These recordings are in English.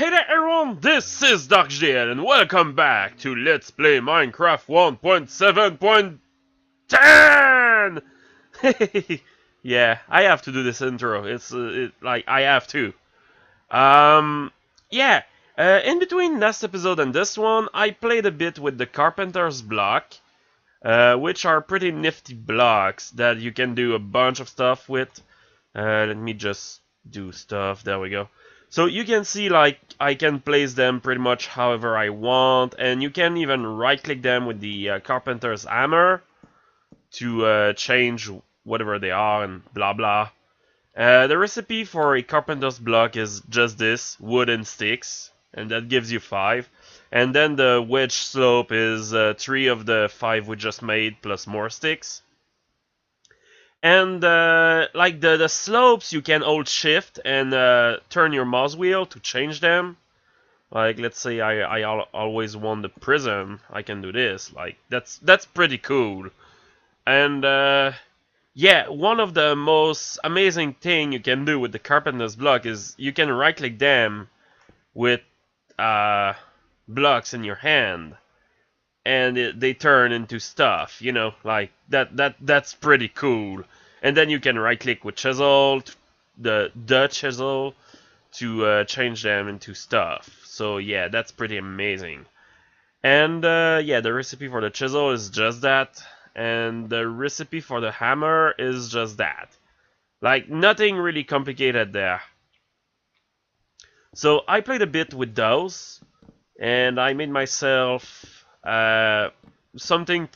Hey there everyone, this is DarkJDL and welcome back to Let's Play Minecraft 1.7.10! Yeah, I have to do this intro, like, I have to. Yeah, in between last episode and this one, I played a bit with the Carpenter's block, which are pretty nifty blocks that you can do a bunch of stuff with. Let me just do stuff, there we go. So you can see, like, I can place them pretty much however I want, and you can even right-click them with the Carpenter's hammer to change whatever they are and blah blah. The recipe for a Carpenter's block is just this, wood and sticks, and that gives you 5. And then the wedge slope is 3 of the 5 we just made plus more sticks. And like the slopes, you can hold shift and turn your mouse wheel to change them. Like, let's say I always want the prism, I can do this. Like, that's pretty cool. And yeah, one of the most amazing thing you can do with the Carpenter's block is you can right click them with blocks in your hand, and they turn into stuff, you know, like that's pretty cool. And then you can right click with chisel, the chisel, to change them into stuff. So yeah, that's pretty amazing. And yeah, the recipe for the chisel is just that, and the recipe for the hammer is just that. Like, nothing really complicated there. So I played a bit with those, and I made myself something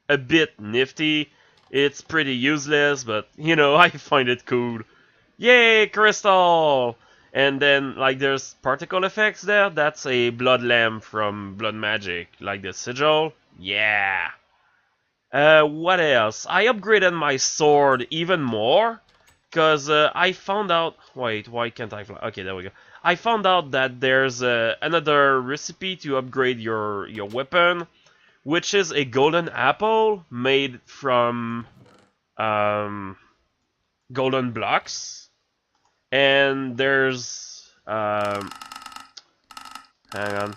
a bit nifty. It's pretty useless, but you know, I find it cool. Yay, crystal! And then, like, there's particle effects there. That's a blood lamp from Blood Magic, like the sigil. Yeah. What else? I upgraded my sword even more, cause I found out. Wait, why can't I fly? Okay, there we go. I found out that there's another recipe to upgrade your weapon, which is a golden apple made from golden blocks. And there's hang on,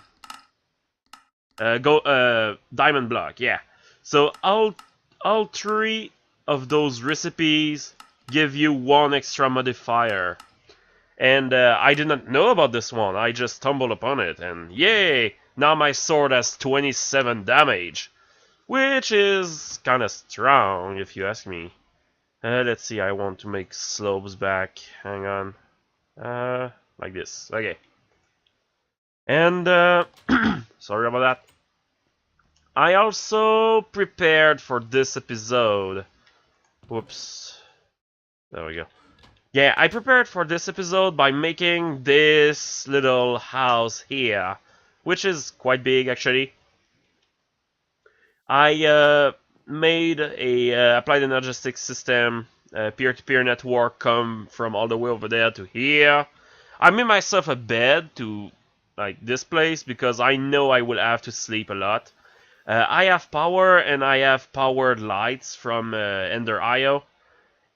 diamond block, yeah. So all 3 of those recipes give you 1 extra modifier. And I did not know about this one, I just stumbled upon it, and yay! Now my sword has 27 damage, which is kinda strong if you ask me. Let's see, I want to make slopes back, hang on. Like this, okay. And sorry about that. I also prepared for this episode. Whoops. There we go. Yeah, I prepared for this episode by making this little house here, which is quite big actually. I made a applied energetic system, peer-to-peer network come from all the way over there to here. I made myself a bed to like this place because I know I will have to sleep a lot. I have power, and I have powered lights from Ender IO,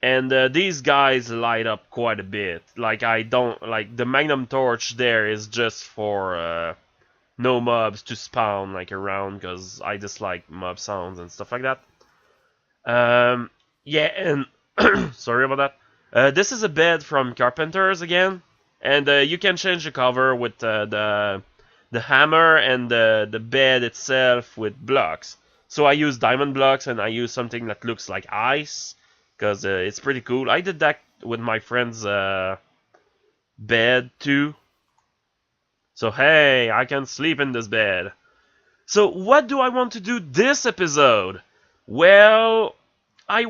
and these guys light up quite a bit. Like, I don't like the Magnum torch there is just for no mobs to spawn like around, because I dislike mob sounds and stuff like that. Yeah, and sorry about that. This is a bed from Carpenter's again, and you can change the cover with the hammer and the bed itself with blocks. So I use diamond blocks, and I use something that looks like ice, because it's pretty cool. I did that with my friend's bed too. So hey, I can sleep in this bed. So what do I want to do this episode? Well, I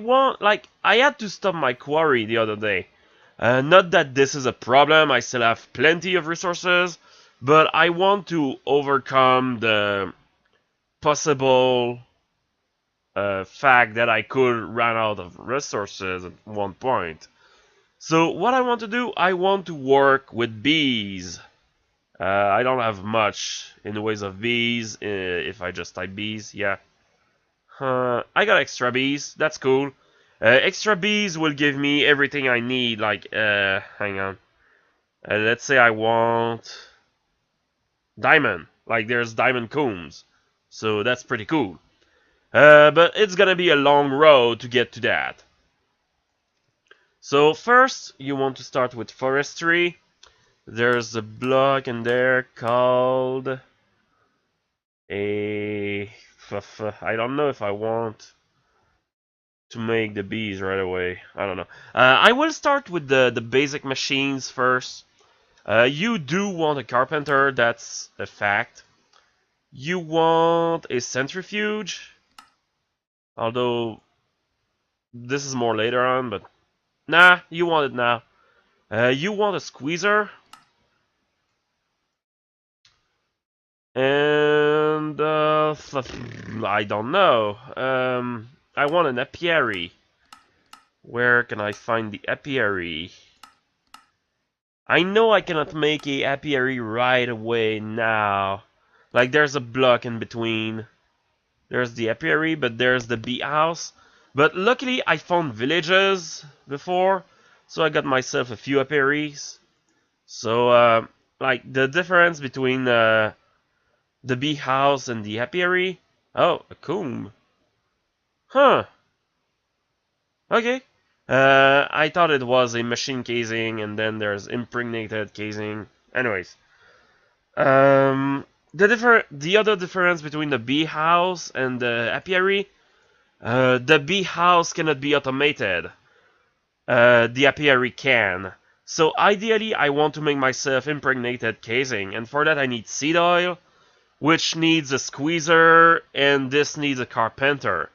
had to stop my quarry the other day. Not that this is a problem, I still have plenty of resources, but I want to overcome the possible fact that I could run out of resources at one point. So what I want to do, I want to work with bees. I don't have much in the ways of bees, if I just type bees, yeah. I got extra bees, that's cool. Extra bees will give me everything I need, like, hang on. Let's say I want diamond. Like there's diamond combs. So that's pretty cool. But it's gonna be a long road to get to that. So first, you want to start with forestry. There's a block in there called a... I don't know if I want to make the bees right away. I don't know. I will start with the basic machines first. You do want a carpenter, that's a fact. You want a centrifuge, although this is more later on, but nah, you want it now. You want a squeezer, and I don't know. I want an apiary. Where can I find the apiary? I know I cannot make a apiary right away now. Like there's a block in between. There's the apiary, but there's the bee house. But luckily I found villages before, so I got myself a few apiaries. So like the difference between the bee house and the apiary. Oh, a comb. Huh. Okay. I thought it was a machine casing, and then there's impregnated casing. Anyways, the other difference between the bee house and the apiary, the bee house cannot be automated. The apiary can. So ideally, I want to make myself impregnated casing, and for that I need seed oil, which needs a squeezer, and this needs a carpenter.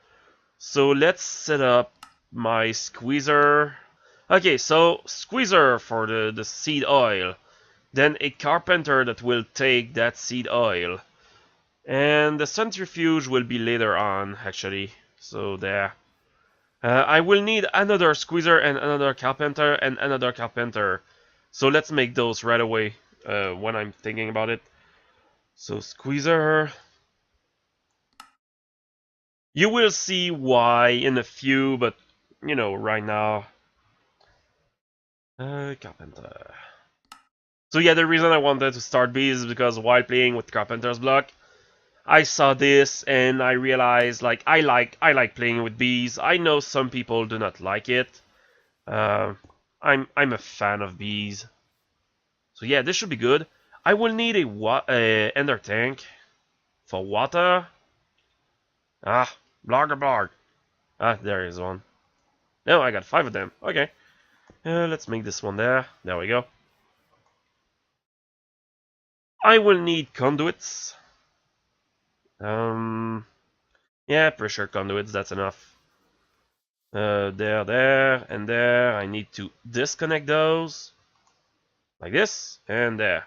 So let's set up my squeezer. Okay, so squeezer for the seed oil. Then a carpenter that will take that seed oil. And the centrifuge will be later on, actually. So there. I will need another squeezer and another carpenter and another carpenter. So let's make those right away when I'm thinking about it. So squeezer. You will see why in a few, but you know, right now. Carpenter. So yeah, the reason I wanted to start bees is because while playing with Carpenter's block, I saw this and I realized like I like playing with bees. I know some people do not like it. I'm a fan of bees. So yeah, this should be good. I will need a ender tank for water. Ah, blarg. Ah, there is one. No, I got 5 of them. Okay. Let's make this one there. There we go. I will need conduits. Yeah, pressure conduits, that's enough. There, and there. I need to disconnect those. Like this, and there.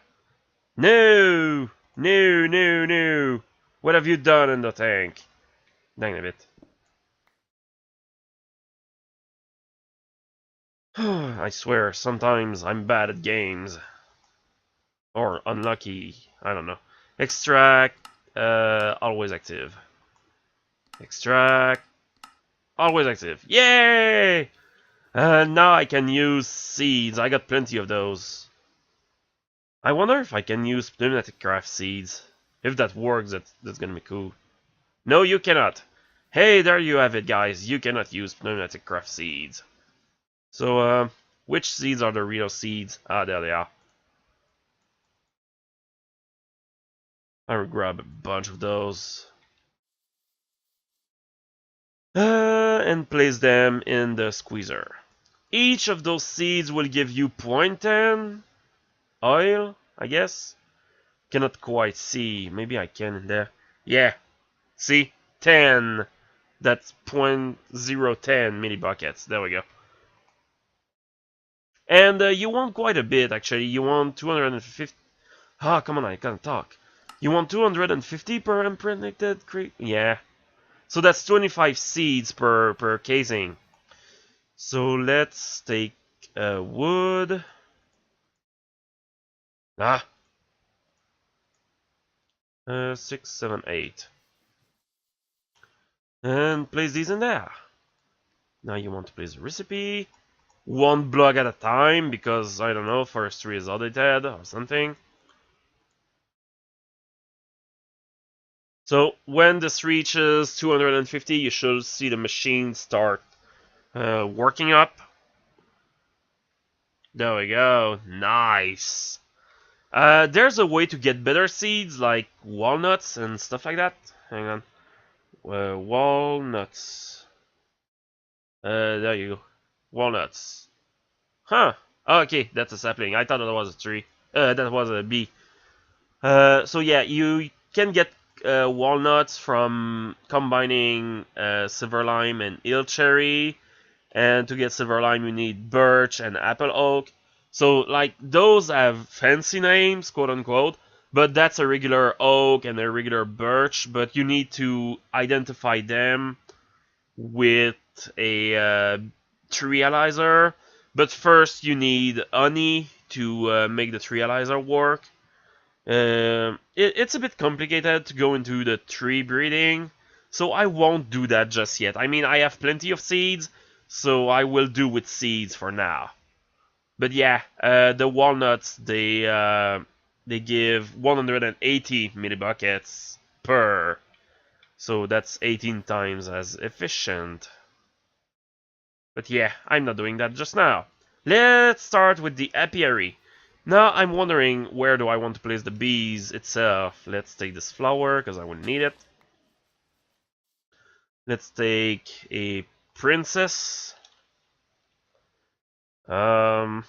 No! No! What have you done in the tank? Dang it. I swear, sometimes I'm bad at games. Or unlucky, I don't know. Extract, always active. Extract, always active. Yay! Now I can use seeds. I got plenty of those. I wonder if I can use pneumatic craft seeds. If that works, that's gonna be cool. No, you cannot. Hey, there you have it, guys. You cannot use pneumatic craft seeds. So, which seeds are the real seeds? Ah, there they are. I will grab a bunch of those. And place them in the squeezer. Each of those seeds will give you 0.10 oil, I guess. Cannot quite see. Maybe I can in there. Yeah. See? 10. That's 0.010 millibuckets. There we go. And you want quite a bit, actually. You want 250... Ah, come on, I can't talk. You want 250 per impregnated crate? Yeah. So that's 25 seeds per casing. So let's take wood. Ah. 6, 7, 8. And place these in there. Now you want to place a recipe. one block at a time because, I don't know, forestry is audited or something. So when this reaches 250, you should see the machine start working up. There we go. Nice. There's a way to get better seeds like walnuts and stuff like that. Hang on. Walnuts. There you go. Walnuts. Huh. Okay, that's a sapling. I thought that was a tree. That was a bee. So yeah, you can get walnuts from combining silver lime and eel cherry. And to get silver lime, you need birch and apple oak. So like those have fancy names, quote unquote, but that's a regular oak and a regular birch. But you need to identify them with a trializer. But first, you need honey to make the trializer work. It's a bit complicated to go into the tree breeding, so I won't do that just yet. I mean, I have plenty of seeds, so I will do with seeds for now. But yeah, the walnuts, they give 180 millibuckets per, so that's 18 times as efficient. But yeah, I'm not doing that just now. Let's start with the apiary. Now I'm wondering where do I want to place the bees itself. Let's take this flower because I will need it. Let's take a princess. Yeah,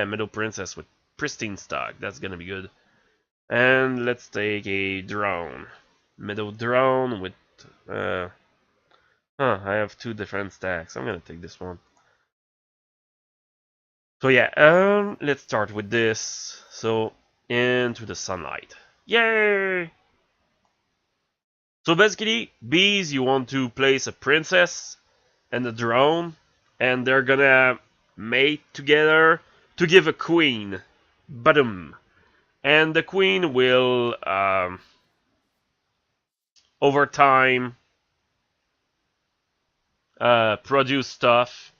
meadow princess with pristine stock. That's gonna be good. And let's take a drone. Meadow drone with I have two different stacks. I'm gonna take this one. So yeah, let's start with this. So into the sunlight. Yay! So basically, bees, you want to place a princess and a drone, and they're gonna mate together to give a queen. Badum. And the queen will, over time, produce stuff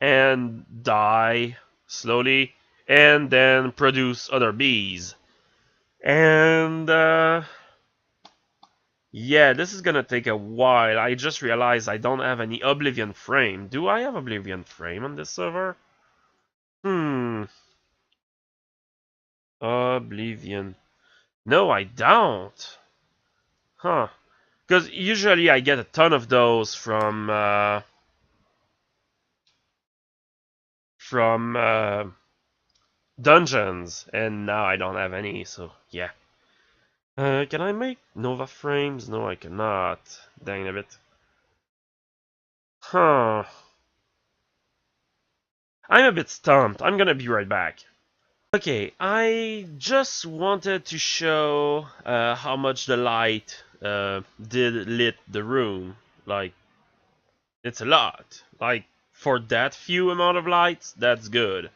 and die slowly, and then produce other bees. And yeah, this is gonna take a while. I just realized I don't have any Oblivion frame. Do I have Oblivion frame on this server? Oblivion. No, I don't. Huh. Because usually I get a ton of those from dungeons, and now I don't have any, so yeah. Can I make Nova frames? No, I cannot. Dang it. Huh. I'm a bit stumped. I'm gonna be right back. Okay, I just wanted to show how much the light did lit the room. Like, it's a lot. Like, for that few amount of lights, that's good.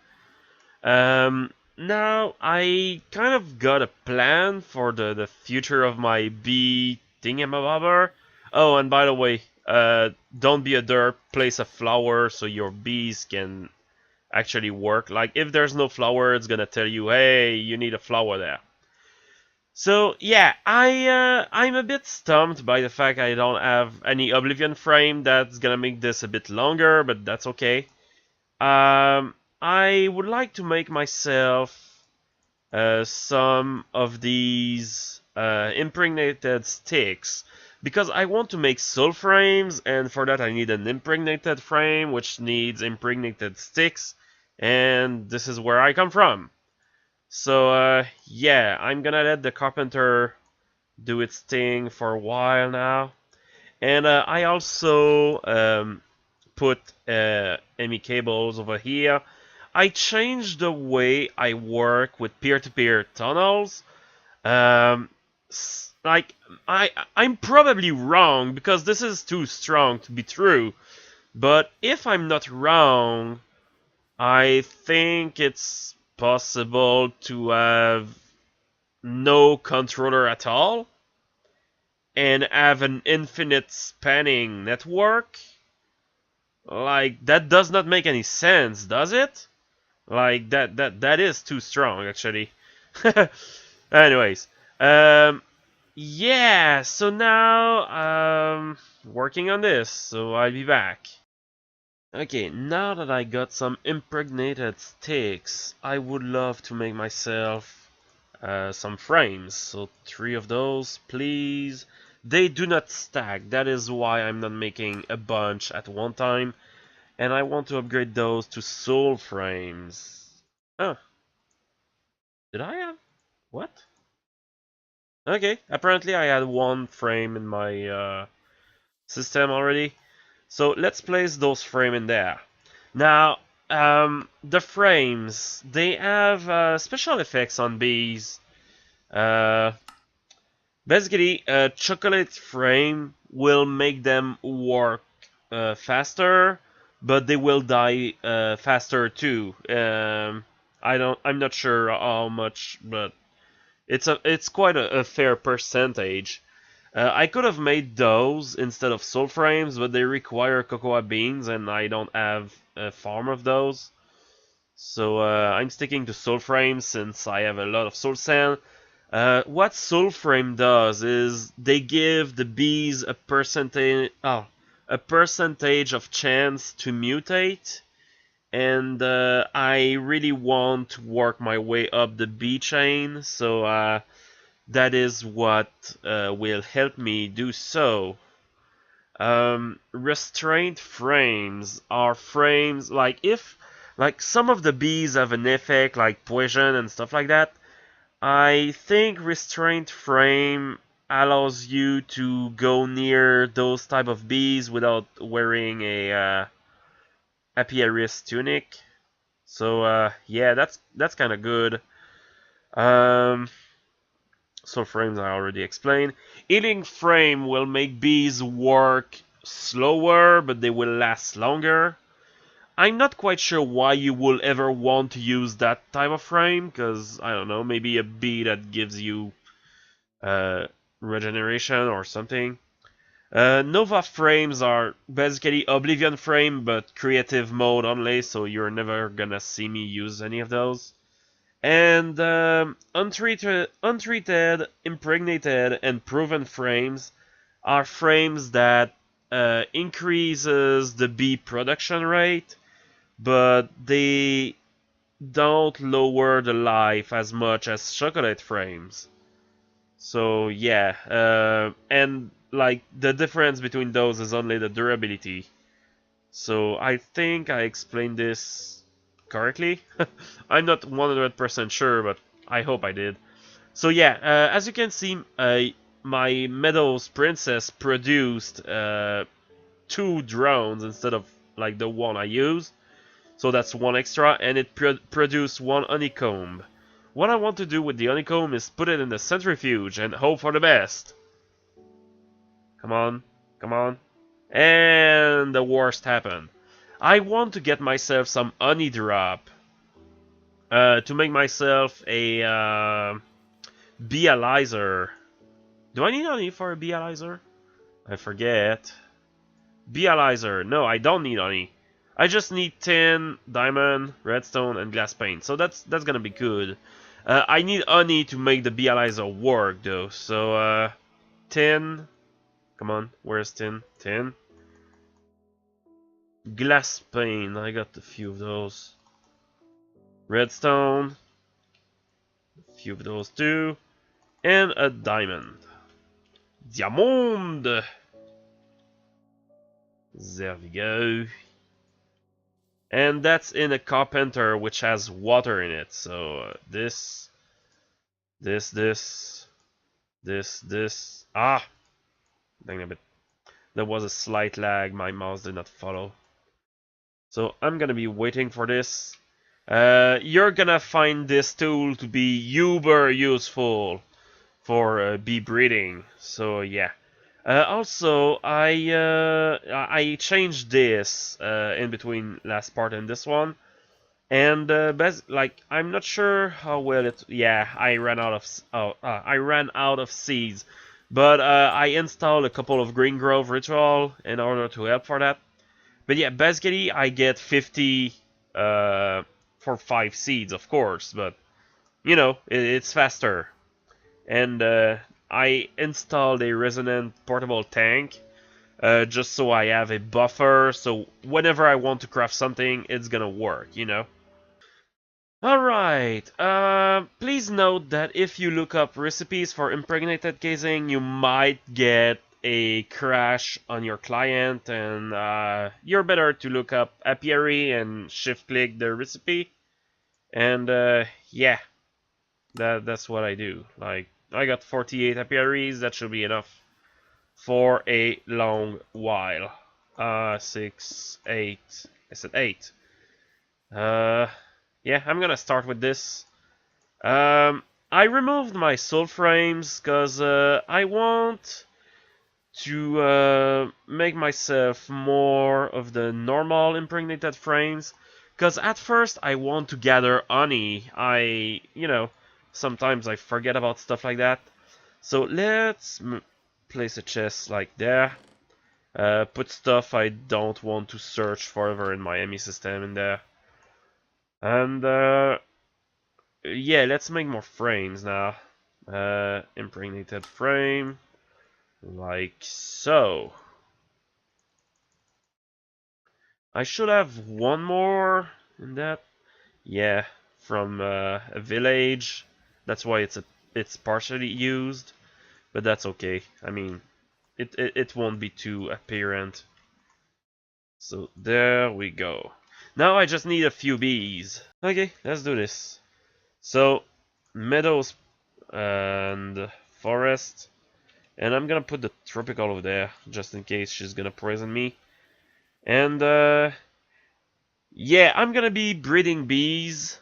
Now, I kind of got a plan for the future of my bee thingamabobber. Oh, and by the way, don't be a derp, place a flower so your bees can actually work. Like, if there's no flower, it's gonna tell you, hey, you need a flower there. So, yeah, I'm a bit stumped by the fact I don't have any Oblivion frame. That's gonna make this a bit longer, but that's okay. I would like to make myself some of these impregnated sticks because I want to make soul frames, and for that I need an impregnated frame which needs impregnated sticks, and this is where I come from. So yeah, I'm gonna let the carpenter do its thing for a while now, and I also put ME cables over here. I changed the way I work with peer-to-peer tunnels. Like, I'm probably wrong because this is too strong to be true. But if I'm not wrong, I think it's possible to have no controller at all and have an infinite spanning network. Like, that does not make any sense, does it? Like, that is too strong, actually. Anyways, yeah, so now, working on this, so I'll be back. Okay, now that I got some impregnated sticks, I would love to make myself some frames. So 3 of those, please. They do not stack, that is why I'm not making a bunch at one time. And I want to upgrade those to soul frames. Oh. Did I have... what? Okay, apparently I had 1 frame in my system already. So let's place those frames in there. Now, the frames, they have special effects on bees. Basically, a chocolate frame will make them work faster, but they will die faster too. I'm not sure how much, but it's quite a fair percentage. I could have made those instead of soul frames, but they require cocoa beans, and I don't have a farm of those. So I'm sticking to soul frames since I have a lot of soul sand. What soul frame does is they give the bees a percentage of chance to mutate, and I really want to work my way up the bee chain, so that is what will help me do so. Restraint frames are frames like some of the bees have an effect like poison and stuff like that. I think restraint frame allows you to go near those type of bees without wearing a apiarist tunic. So yeah, that's kind of good. So frames I already explained. Healing frame will make bees work slower, but they will last longer. I'm not quite sure why you will ever want to use that type of frame, because, I don't know, maybe a bee that gives you regeneration or something. Nova frames are basically Oblivion frame, but creative mode only, so you're never gonna see me use any of those. And untreated, impregnated, and proven frames are frames that increases the bee production rate, but they don't lower the life as much as chocolate frames. So yeah, and like the difference between those is only the durability. So I think I explained this correctly. I'm not 100% sure, but I hope I did. So yeah, as you can see, my Meadows Princess produced 2 drones instead of like the one I used. So that's 1 extra, and it produced 1 honeycomb. What I want to do with the honeycomb is put it in the centrifuge and hope for the best. Come on, come on. And the worst happened. I want to get myself some honey drop to make myself a beealyzer. Do I need honey for a beealyzer? I forget. Beealyzer. No, I don't need honey. I just need tin, diamond, redstone, and glass paint. So that's gonna be good. I need honey to make the beealyzer work though. So tin. Come on, where's tin? Tin. Glass pane, I got a few of those. Redstone. A few of those too. And a diamond. Diamond! There we go. And that's in a carpenter which has water in it. So this. Ah! Dang a bit. There was a slight lag, my mouse did not follow. So I'm gonna be waiting for this. You're gonna find this tool to be uber useful for bee breeding. So yeah. Also, I changed this in between last part and this one, and I'm not sure how well it. Yeah, I ran out of seeds, but I installed a couple of green grove ritual in order to help for that. But yeah, basically I get 50 for 5 seeds, of course, but you know, it's faster. And I installed a resonant portable tank just so I have a buffer, so whenever I want to craft something, it's gonna work, you know? Alright, please note that if you look up recipes for impregnated casing, you might get a crash on your client, and you're better to look up apiary and shift-click the recipe. And yeah, that's what I do. Like, I got 48 apiaries, that should be enough for a long while. 6, 8, I said 8. Yeah, I'm gonna start with this. I removed my soul frames because I want to make myself more of the normal impregnated frames. Because at first I want to gather honey. You know, sometimes I forget about stuff like that. So let's place a chest like there. Put stuff I don't want to search forever in my ME system in there. And yeah, let's make more frames now. Impregnated frame, like so. I should have one more in that. Yeah, from a village. That's why it's partially used, but that's okay. I mean, it won't be too apparent. So there we go. Now I just need a few bees. Okay, let's do this. So meadows and forest, and I'm gonna put the tropical over there just in case she's gonna poison me. And yeah, I'm gonna be breeding bees,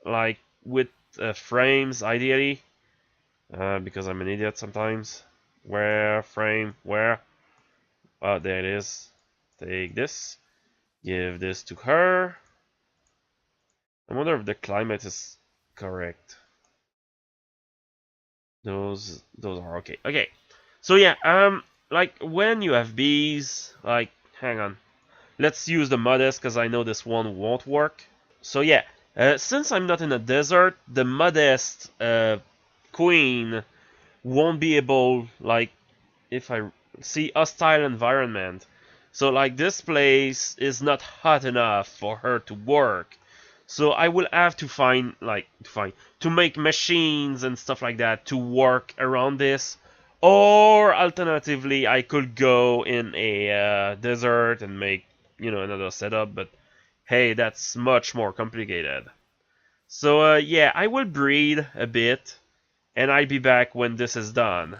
like with frames ideally, because I'm an idiot sometimes. Where frame? Where? Oh, there it is. Take this. Give this to her. I wonder if the climate is correct. Those are okay. Okay. So yeah, like when you have bees, like hang on. Let's use the modest because I know this one won't work. So yeah, since I'm not in a desert, the modest queen won't be able, like, if I see hostile environment. So like this place is not hot enough for her to work. So I will have to find, to make machines and stuff like that to work around this. Or alternatively, I could go in a desert and make, you know, another setup. But hey, that's much more complicated. So yeah, I will breed a bit, and I'll be back when this is done.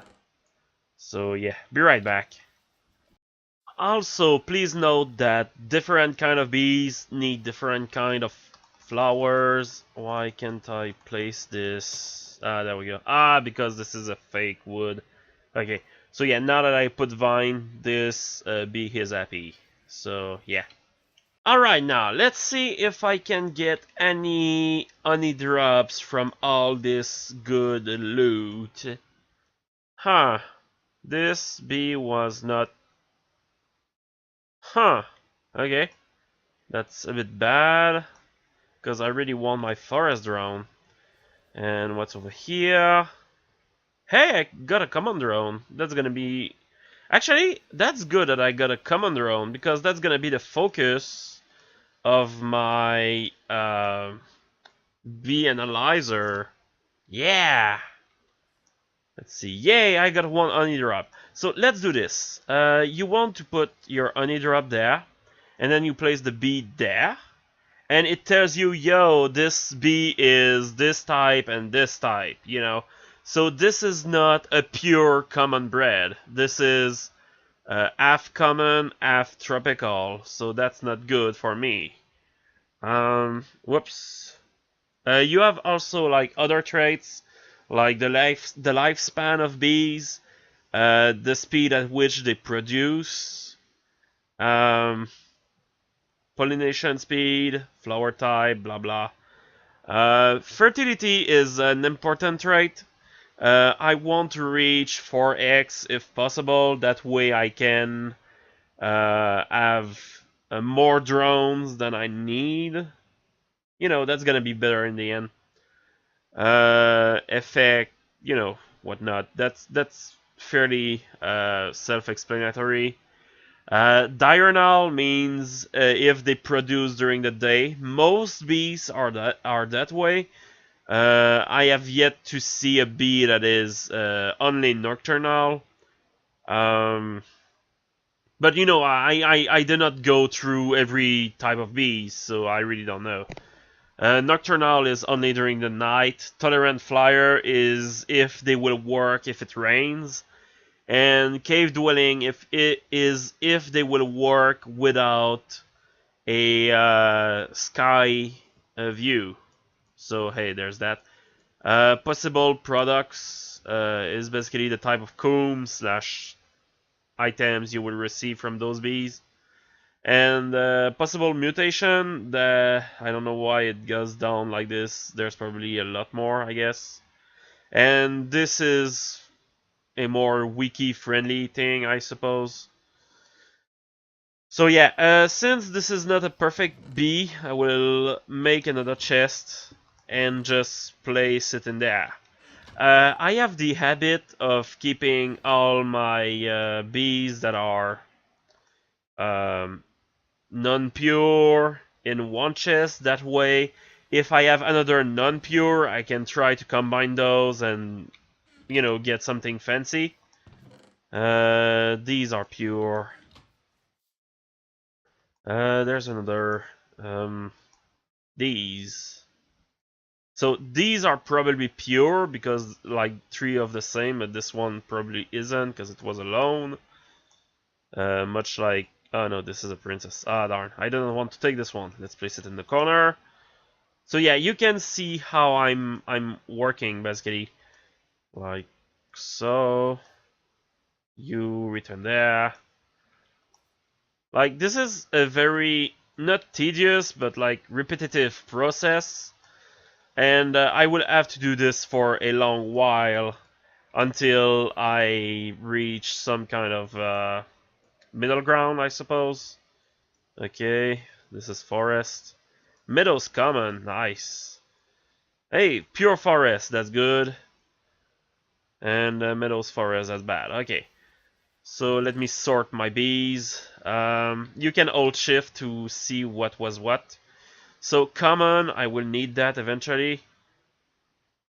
So yeah, be right back. Also, please note that different kind of bees need different kind of flowers. Why can't I place this? Ah, there we go. Ah, because this is a fake wood. Okay, so yeah, now that I put vine, this bee is happy. So yeah. Alright, now let's see if I can get any honey drops from all this good loot. Huh. This bee was not... Huh. Okay. That's a bit bad, because I really want my forest drone. And what's over here? Hey, I got a command drone. That's gonna be... Actually, that's good that I got a command drone, because that's gonna be the focus of my bee analyzer. Yeah! Let's see. Yay, I got one honey drop. So let's do this. You want to put your honey drop there, and then you place the bee there, and it tells you, yo, this bee is this type and this type, you know. So this is not a pure common breed. This is half common, half tropical. So that's not good for me. Whoops. You have also like other traits, like the lifespan of bees, the speed at which they produce, pollination speed, flower type, blah blah. Fertility is an important trait. I want to reach 4x if possible. That way I can have more drones than I need. You know, that's gonna be better in the end. Effect, you know, whatnot. That's fairly self-explanatory. Diurnal means if they produce during the day. Most bees are that way. I have yet to see a bee that is only nocturnal. But you know, I did not go through every type of bees, so I really don't know. Nocturnal is only during the night. Tolerant flyer is if they will work if it rains. And cave dwelling if they will work without a sky view. So hey, there's that. Possible products is basically the type of comb slash items you will receive from those bees. And possible mutation, I don't know why it goes down like this. There's probably a lot more, I guess. And this is a more wiki-friendly thing, I suppose. So yeah, since this is not a perfect bee, I will make another chest and just place it in there. I have the habit of keeping all my bees that are um, non-pure in one chest. That way, if I have another non-pure, I can try to combine those and, you know, get something fancy. These are pure. There's another. These. So these are probably pure because like 3 of the same, but this one probably isn't because it was alone. Much like, oh no, this is a princess. Ah darn, I don't want to take this one. Let's place it in the corner. So yeah, you can see how I'm working basically, like so. You return there. Like this is a very not tedious but like repetitive process. And I will have to do this for a long while until I reach some kind of middle ground, I suppose. Okay, this is forest. Meadows common, nice. Hey, pure forest, that's good. And meadows forest, that's bad. Okay, so let me sort my bees. You can hold shift to see what was what. So common, I will need that eventually.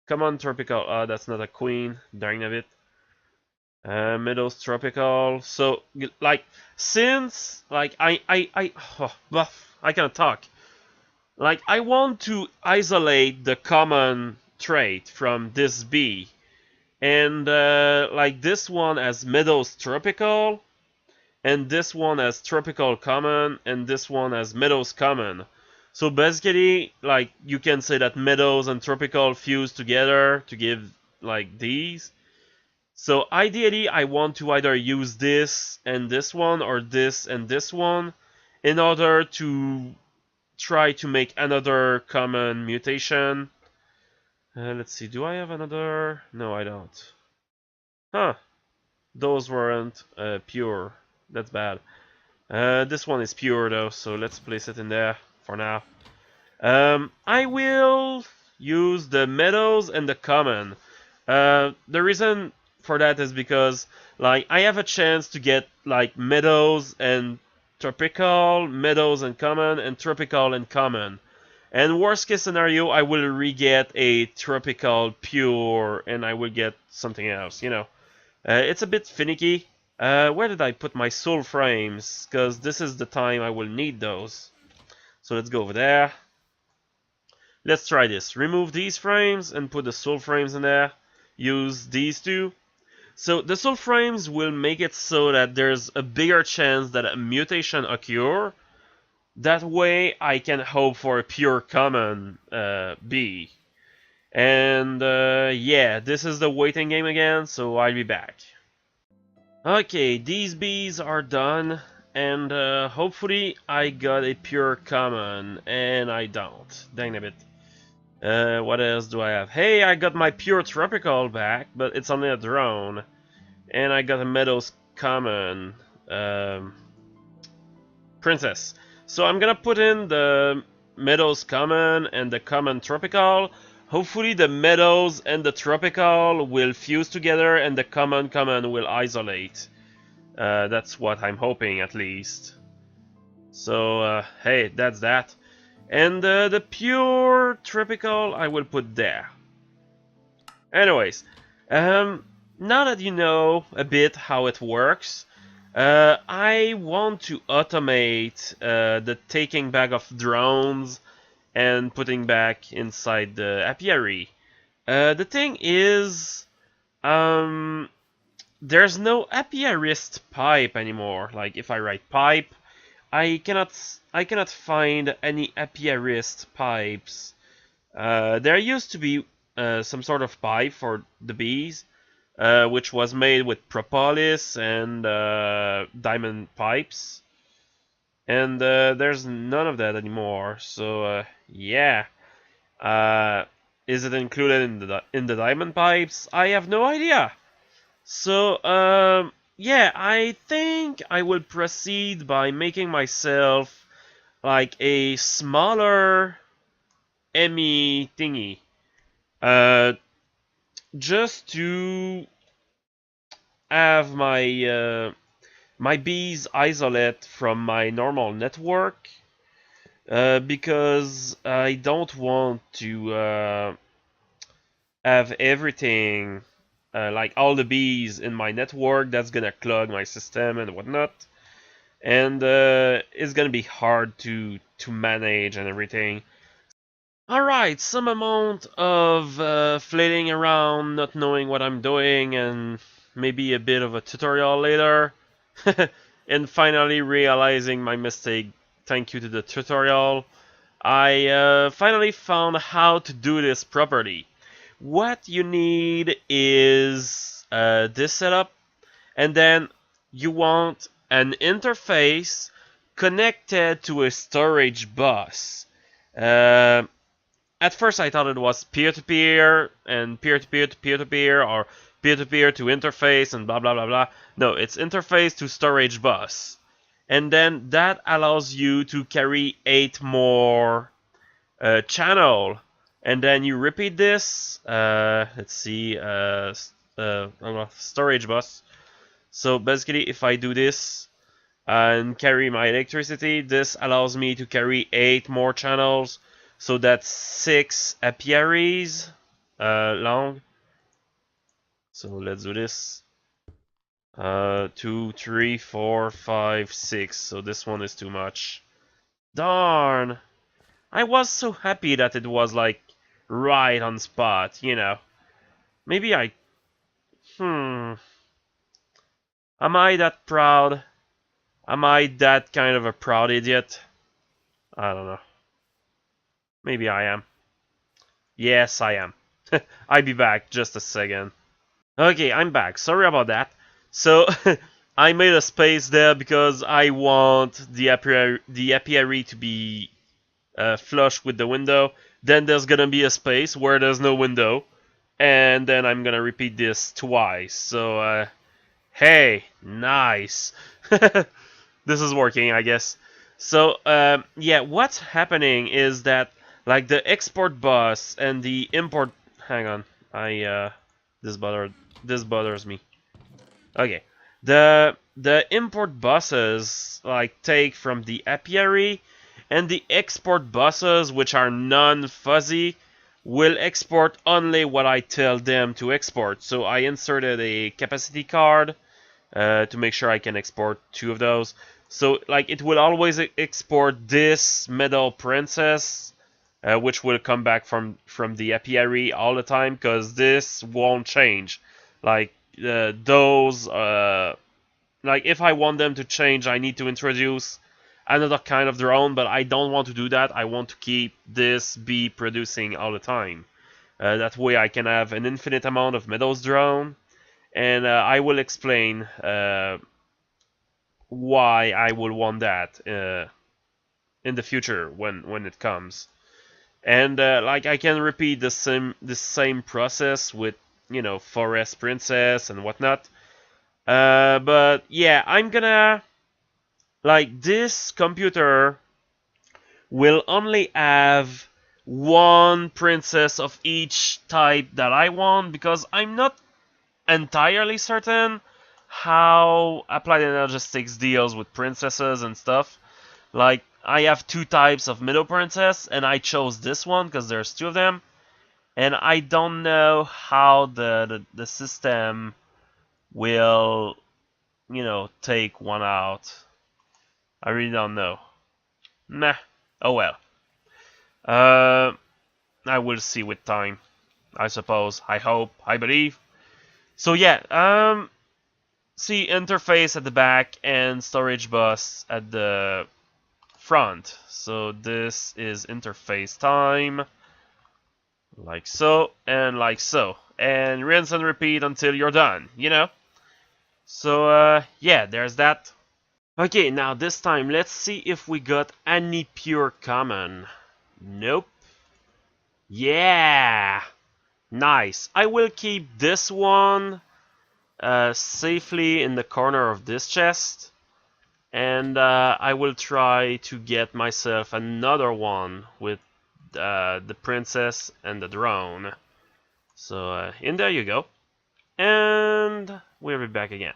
Come on, tropical. That's not a queen. Darn it. Meadows tropical. So, like, since, like, I can't talk. Like, I want to isolate the common trait from this bee. And, like, this one as Meadows tropical. And this one as tropical common. And this one as Meadows common. So basically, like, you can say that meadows and tropical fuse together to give, like, these. So ideally, I want to either use this and this one, or this and this one, in order to try to make another common mutation. Let's see, do I have another? No, I don't. Huh, those weren't pure. That's bad. This one is pure though, so let's place it in there for now. I will use the meadows and the common. The reason for that is because like I have a chance to get like meadows and tropical, meadows and common, and tropical and common. And worst case scenario, I will re-get a tropical pure, and I will get something else. You know, it's a bit finicky. Where did I put my soul frames? Because this is the time I will need those. So let's go over there. Let's try this. Remove these frames and put the soul frames in there. Use these two. So the soul frames will make it so that there's a bigger chance that a mutation occur. That way I can hope for a pure common bee. And yeah, this is the waiting game again, so I'll be back. Okay, these bees are done. And hopefully I got a pure common, and I don't. Dang a bit. What else do I have? Hey, I got my pure tropical back, but it's only a drone. And I got a meadows common. princess. So I'm gonna put in the Meadows Common and the Common Tropical. Hopefully the Meadows and the Tropical will fuse together and the Common will isolate. That's what I'm hoping, at least. So, hey, that's that. And the pure Tropical I will put there. Anyways, now that you know a bit how it works, I want to automate the taking back of drones and putting back inside the apiary. The thing is, there's no apiarist pipe anymore. Like if I write pipe, I cannot find any apiarist pipes. There used to be some sort of pipe for the bees, which was made with propolis and diamond pipes, and there's none of that anymore. So yeah, is it included in the diamond pipes? I have no idea. So yeah, I think I will proceed by making myself like a smaller Emmy thingy. Just to have my bees isolate from my normal network, because I don't want to have everything, like all the bees in my network. That's gonna clog my system and whatnot, and it's gonna be hard to manage and everything. Alright, some amount of flailing around, not knowing what I'm doing, and maybe a bit of a tutorial later. And finally realizing my mistake, thank you to the tutorial. I finally found how to do this properly. What you need is this setup, and then you want an interface connected to a storage bus. At first I thought it was peer-to-peer and peer-to-peer to peer-to-peer, or peer-to-peer to interface and blah blah blah blah. No, it's interface to storage bus. And then that allows you to carry 8 more channel. And then you repeat this, let's see, storage bus. So basically if I do this and carry my electricity, this allows me to carry 8 more channels. So that's 6 apiaries long. So let's do this. 2, 3, 4, 5, 6. So this one is too much. Darn! I was so happy that it was like right on spot, you know. Maybe I... Am I that proud? Am I that kind of a proud idiot? I don't know. Maybe I am. Yes, I am. I'll be back just a second. Okay, I'm back. Sorry about that. So, I made a space there because I want the apiary to be flush with the window. Then there's gonna be a space where there's no window. And then I'm gonna repeat this twice. So, hey, nice. This is working, I guess. So, yeah, what's happening is that like the export bus and the import... Hang on, this bothers me. Okay, the import buses like take from the apiary, and the export buses, which are non-fuzzy, will export only what I tell them to export. So I inserted a capacity card to make sure I can export 2 of those. So like it will always export this Meadow Princess, which will come back from the apiary all the time, because this won't change. Like those, like if I want them to change, I need to introduce another kind of drone, but I don't want to do that. I want to keep this bee producing all the time. That way I can have an infinite amount of Meadows drone, and I will explain why I will want that in the future when it comes. And like I can repeat the same process with, you know, Forest Princess and whatnot. But yeah, I'm gonna Like, this computer will only have one princess of each type that I want, because I'm not entirely certain how Applied Analgesics deals with princesses and stuff. Like, I have two types of Middle Princess, and I chose this one because there's two of them. And I don't know how the system will, take one out. I really don't know. Nah. Oh well. I will see with time, I suppose. I hope. I believe. So yeah, see interface at the back and storage bus at the front. So this is interface time. Like so, and like so. And rinse and repeat until you're done, So, yeah, there's that. Okay, now this time, let's see if we got any pure common. Nope. Yeah! Nice. I will keep this one safely in the corner of this chest. And I will try to get myself another one with the princess and the drone. So in there you go. And we'll be back again.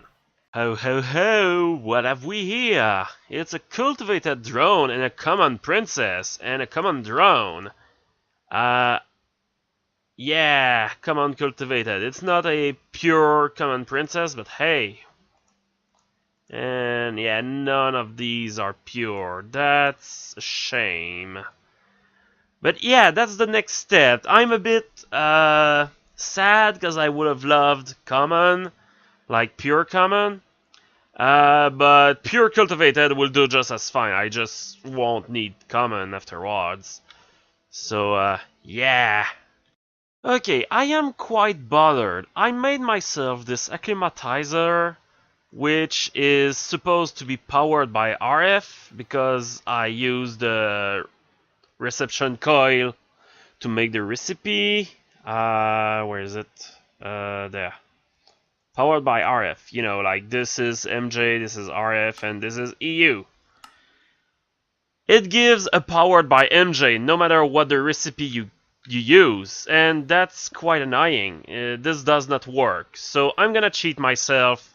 Ho ho ho, what have we here? It's a cultivated drone and a common princess and a common drone. Yeah, common cultivated. It's not a pure common princess, but hey. And yeah, none of these are pure. That's a shame. But yeah, that's the next step. I'm a bit sad because I would have loved common, like pure common. But pure cultivated will do just as fine. I just won't need common afterwards. So yeah. Okay, I am quite bothered. I made myself this acclimatizer, which is supposed to be powered by RF because I used the reception coil to make the recipe. Where is it? There. Powered by RF. Like this is MJ, this is RF, and this is EU. It gives a powered by MJ no matter what the recipe you use, and that's quite annoying. This does not work. So I'm gonna cheat myself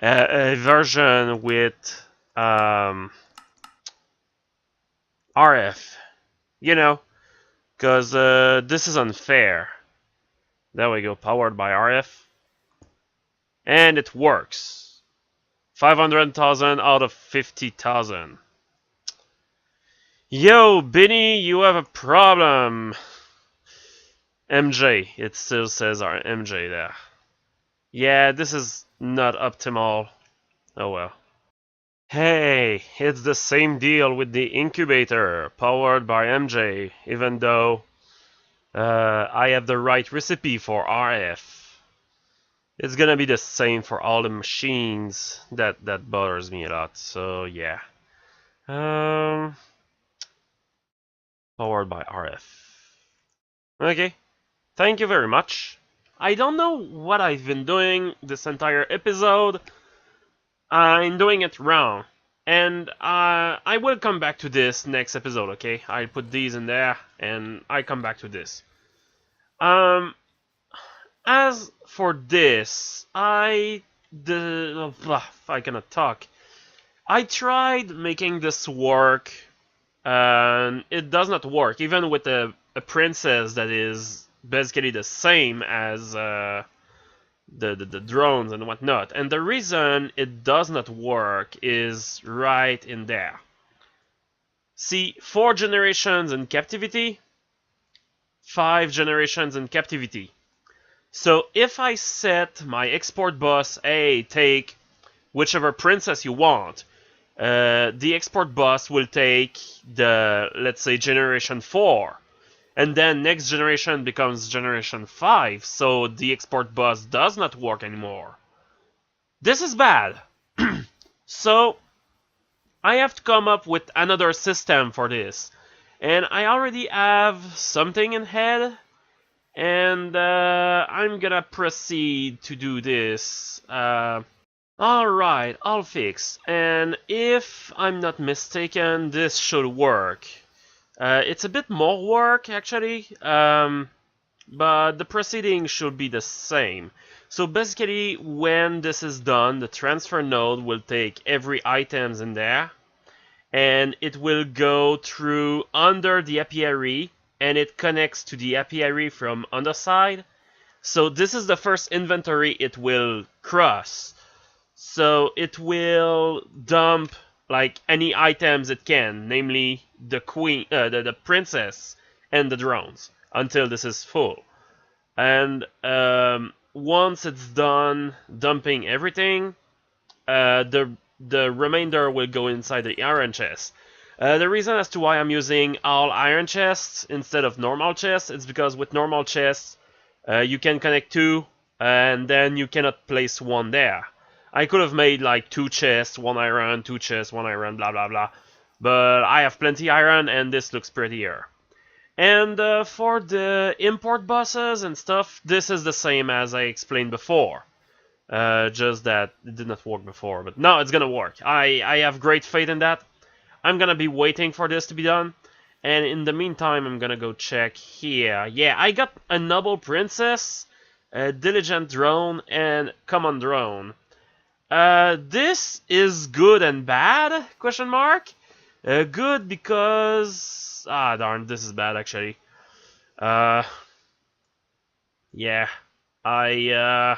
a version with RF. Because this is unfair. There we go, powered by RF. And it works. 500,000 out of 50,000. Yo, Benny, you have a problem. MJ, it still says our MJ there. Yeah, this is not optimal. Oh well. Hey, it's the same deal with the incubator, powered by MJ, even though I have the right recipe for RF. It's gonna be the same for all the machines. That bothers me a lot, so yeah. Powered by RF. Okay, thank you very much. I don't know what I've been doing this entire episode. I'm doing it wrong. And I will come back to this next episode, okay? I'll put these in there, and I come back to this. As for this, I cannot talk. I tried making this work, and it does not work, even with a princess that is basically the same as the drones and whatnot. And the reason it does not work is right in there. See, 4 generations in captivity, 5 generations in captivity. So if I set my export bus, hey, take whichever princess you want, the export bus will take the, let's say, generation 4. And then next generation becomes generation 5, so the export bus does not work anymore. This is bad. So I have to come up with another system for this. And I already have something in head. And I'm gonna proceed to do this. Alright, all fixed. And if I'm not mistaken, this should work. It's a bit more work, actually, but the proceeding should be the same. So basically, when this is done, the transfer node will take every items in there, and it will go through under the apiary, and it connects to the apiary from underside. So this is the first inventory it will cross. So it will dump like any items it can, namely the queen, the princess, and the drones, until this is full. And once it's done dumping everything, the remainder will go inside the iron chest. The reason as to why I'm using all iron chests instead of normal chests is because with normal chests you can connect two, and then you cannot place one there. I could have made like 2 chests, 1 iron, 2 chests, 1 iron, blah blah blah. But I have plenty iron, and this looks prettier. And for the import buses and stuff, this is the same as I explained before. Just that it did not work before, but now it's gonna work. I have great faith in that. I'm gonna be waiting for this to be done. And in the meantime, I'm gonna go check here. Yeah, I got a noble princess, a diligent drone, and common drone. This is good and bad? Question mark. Good because darn, this is bad actually. Yeah, I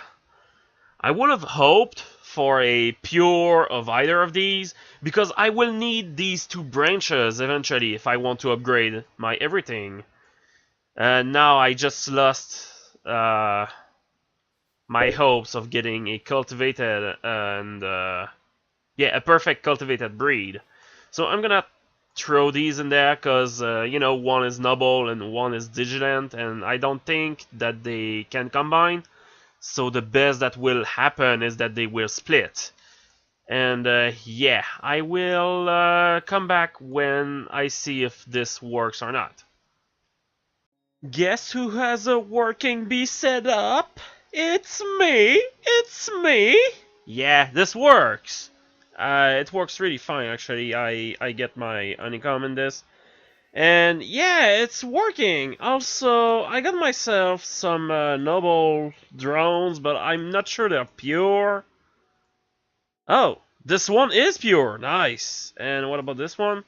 would have hoped for a pure of either of these, because I will need these 2 branches eventually if I want to upgrade my everything. Now I just lost my hopes of getting a cultivated and yeah, a perfect cultivated breed. So I'm gonna throw these in there because you know, one is noble and one is diligent, and I don't think that they can combine. So the best that will happen is that they will split. And yeah, I will come back when I see if this works or not. Guess who has a working bee set up? It's me! It's me! Yeah, this works! It works really fine, actually. I get my honeycomb in this. And yeah, it's working! Also, I got myself some noble drones, but I'm not sure they're pure. Oh, this one is pure! Nice! And what about this one?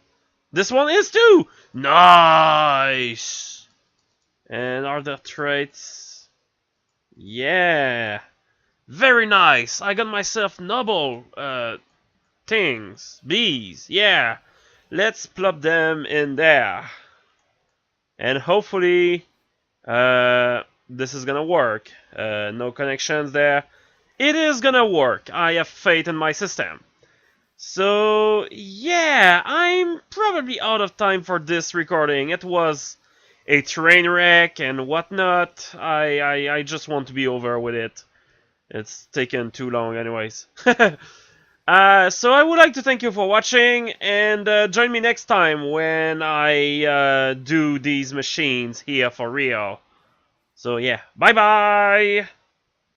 This one is too! Nice! And are there traits? Yeah! Very nice! I got myself noble things. Bees, yeah! Let's plop them in there. And hopefully this is gonna work. No connections there. It is gonna work. I have faith in my system. So yeah, I'm probably out of time for this recording. It was a train wreck and whatnot. I just want to be over with it. It's taken too long anyways. So I would like to thank you for watching, and join me next time when I do these machines here for real. So yeah, bye bye!